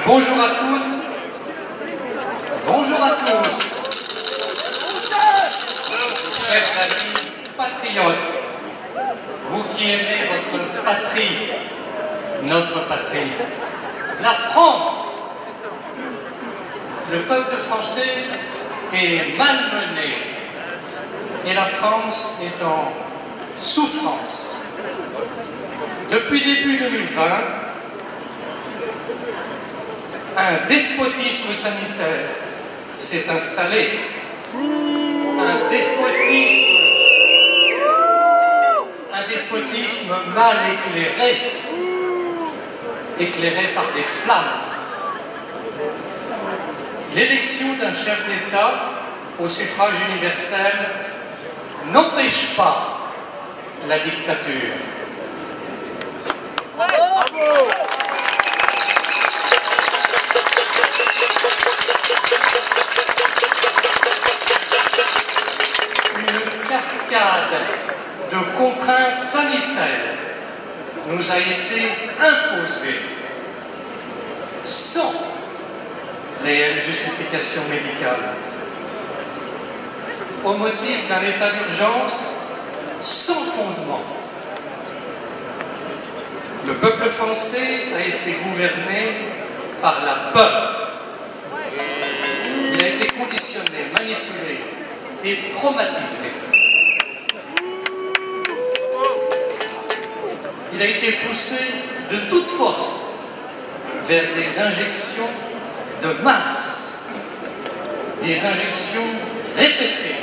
Bonjour à toutes, bonjour à tous. Chers amis patriotes, vous qui aimez votre patrie, notre patrie, la France, le peuple français est malmené et la France est en souffrance. Depuis début 2020, un despotisme sanitaire s'est installé. Un despotisme mal éclairé par des flammes. L'élection d'un chef d'État au suffrage universel n'empêche pas la dictature. Bravo! Une cascade de contraintes sanitaires nous a été imposée sans réelle justification médicale, au motif d'un état d'urgence sans fondement. Le peuple français a été gouverné par la peur. Il a été conditionné, manipulé et traumatisé. Il a été poussé de toute force vers des injections de masse, des injections répétées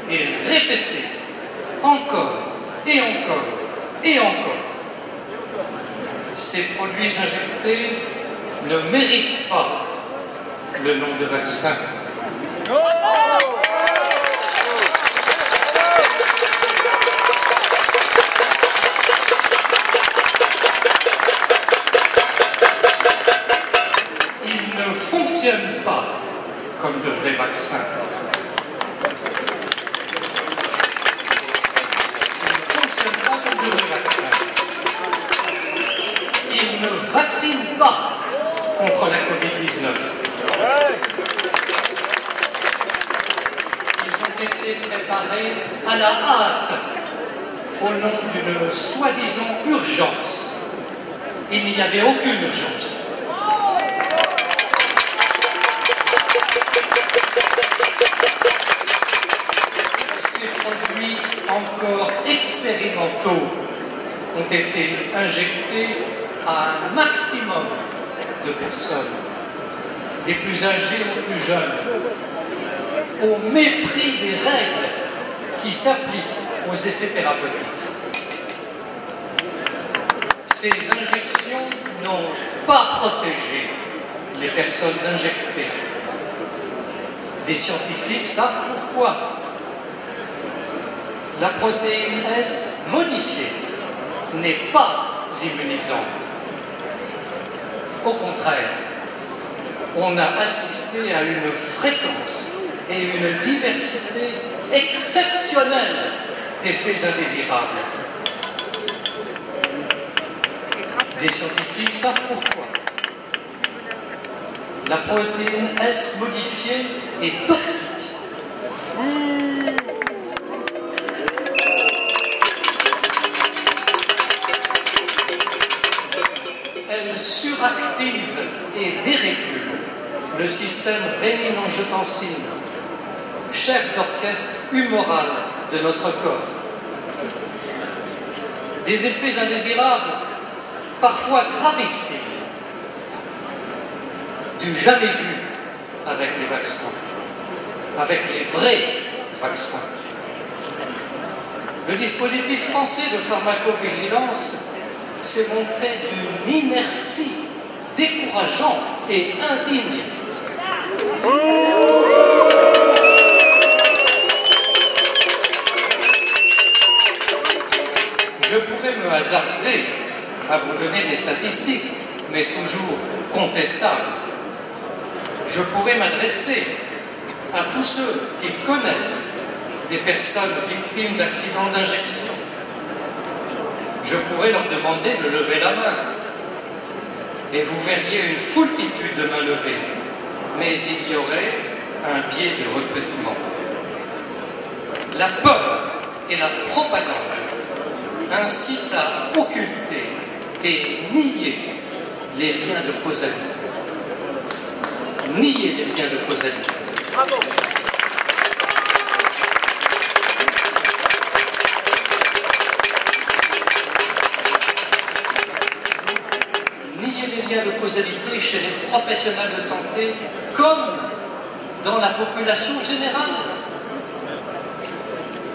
et répétées, encore et encore et encore. Ces produits injectés ne méritent pas le nom de vaccin. Ils ne fonctionnent pas comme de vrais vaccins. Ils ne vaccinent pas contre la Covid-19. Ils ont été préparés à la hâte au nom d'une soi-disant urgence. Il n'y avait aucune urgence. Ces produits encore expérimentaux ont été injectés à un maximum de personnes, des plus âgés aux plus jeunes, au mépris des règles qui s'appliquent aux essais thérapeutiques. Ces injections n'ont pas protégé les personnes injectées. Des scientifiques savent pourquoi. La protéine S modifiée n'est pas immunisante. Au contraire, on a assisté à une fréquence et une diversité exceptionnelle d'effets indésirables. Des scientifiques savent pourquoi. La protéine S modifiée est toxique. Elle suractive et dérégule le système rénine-angiotensine, chef d'orchestre humoral de notre corps. Des effets indésirables, parfois gravissimes, du jamais vu avec les vaccins, avec les vrais vaccins. Le dispositif français de pharmacovigilance s'est montré d'une inertie décourageante et indigne. Je pourrais me hasarder à vous donner des statistiques, mais toujours contestables. Je pourrais m'adresser à tous ceux qui connaissent des personnes victimes d'accidents d'injection. Je pourrais leur demander de lever la main. et vous verriez une foultitude de mains levées, mais il y aurait un biais de recrutement. La peur et la propagande incitent à occulter et nier les liens de causalité. Nier les liens de causalité. Bravo. Nier les liens de causalité chez les professionnels de santé comme dans la population générale.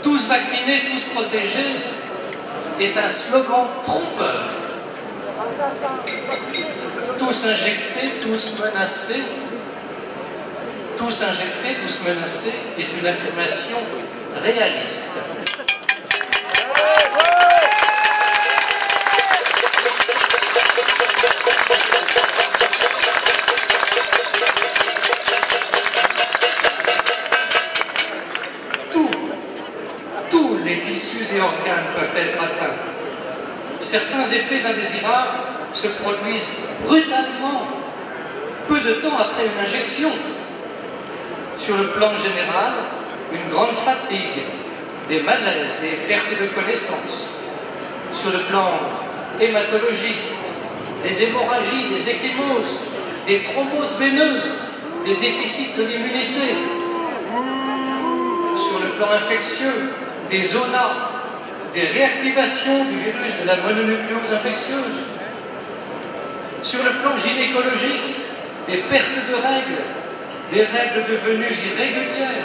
Tous vaccinés, tous protégés est un slogan trompeur. Tous injectés, tous menacés. Tous injectés, tous menacés est une affirmation réaliste. Tous les tissus et organes peuvent être atteints. Certains effets indésirables se produisent brutalement, peu de temps après une injection. Sur le plan général, une grande fatigue, des malaises et perte de connaissance. Sur le plan hématologique, des hémorragies, des ecchymoses, des thromboses veineuses, des déficits de l'immunité. Sur le plan infectieux, des zonas, des réactivations du virus de la mononucléose infectieuse. Sur le plan gynécologique, des pertes de règles, des règles devenues irrégulières,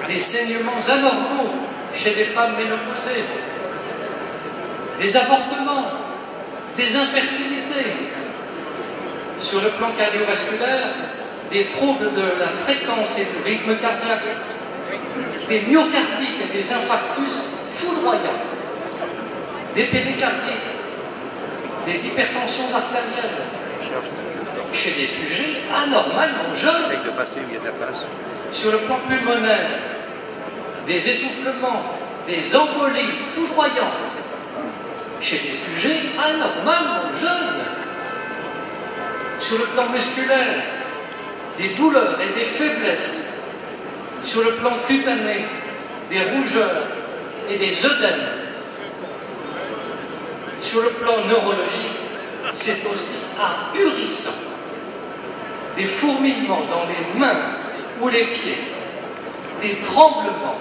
des saignements anormaux chez des femmes ménopausées, des avortements, des infertilités. Sur le plan cardiovasculaire, des troubles de la fréquence et du rythme cardiaque, des myocardites et des infarctus foudroyants, des péricardites, des hypertensions artérielles, chez des sujets anormalement jeunes. Sur le plan pulmonaire, des essoufflements, des embolies foudroyantes, chez des sujets anormalement jeunes. Sur le plan musculaire, des douleurs et des faiblesses. Sur le plan cutané, des rougeurs et des œdèmes. Sur le plan neurologique, c'est aussi ahurissant. Des fourmillements dans les mains ou les pieds, des tremblements,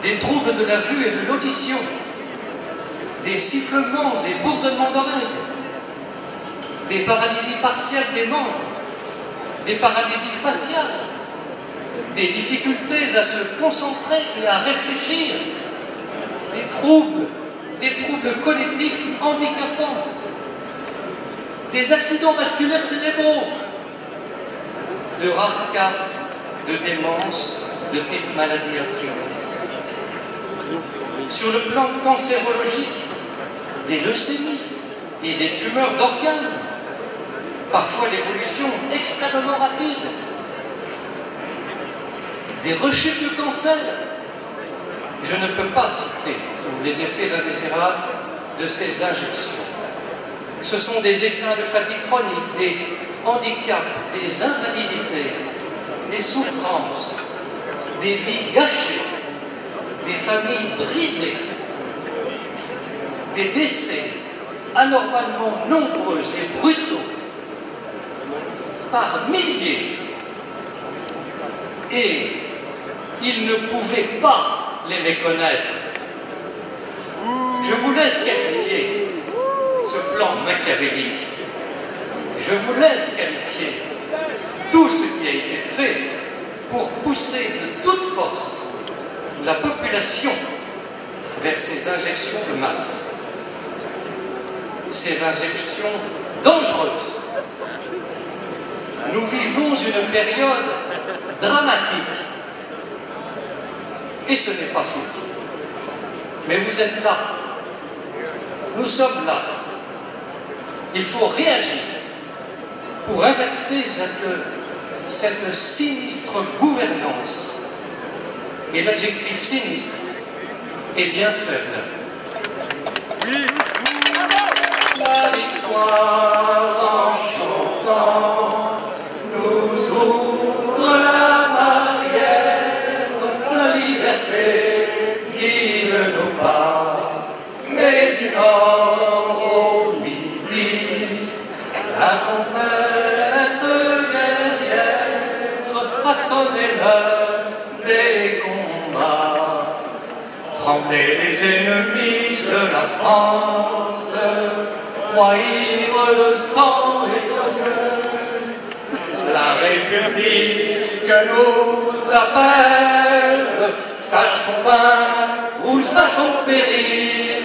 des troubles de la vue et de l'audition, des sifflements et bourdonnements d'oreilles, des paralysies partielles des membres, des paralysies faciales, des difficultés à se concentrer et à réfléchir, des troubles cognitifs handicapants, des accidents vasculaires cérébraux, de rares cas de démence de type maladie artérielle. Sur le plan cancérologique, des leucémies et des tumeurs d'organes, parfois d'évolution extrêmement rapide, des rechutes de cancer. Je ne peux pas citer tous les effets indésirables de ces injections. Ce sont des états de fatigue chronique, des handicaps, des invalidités, des souffrances, des vies gâchées, des familles brisées, des décès anormalement nombreux et brutaux, par milliers. Et ils ne pouvaient pas les méconnaître. Je vous laisse qualifier ce plan machiavélique. Je vous laisse qualifier tout ce qui a été fait pour pousser de toute force la population vers ces injections de masse. Ces injections dangereuses. Nous vivons une période dramatique. Et ce n'est pas faux. Mais vous êtes là. Nous sommes là. Il faut réagir pour inverser cette sinistre gouvernance. Et l'adjectif sinistre est bien faible. Oui. La victoire la trompette guerrière a sonné l'heure des combats. Trembler les ennemis de la France, royir de sang et d'honneur. La République nous appelle, sachons vaincre ou sachons périr.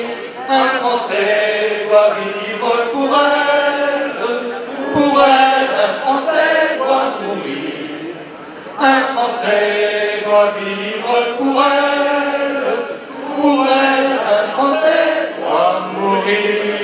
Un Français doit vivre pour elle, un Français doit mourir. Un Français doit vivre pour elle, un Français doit mourir.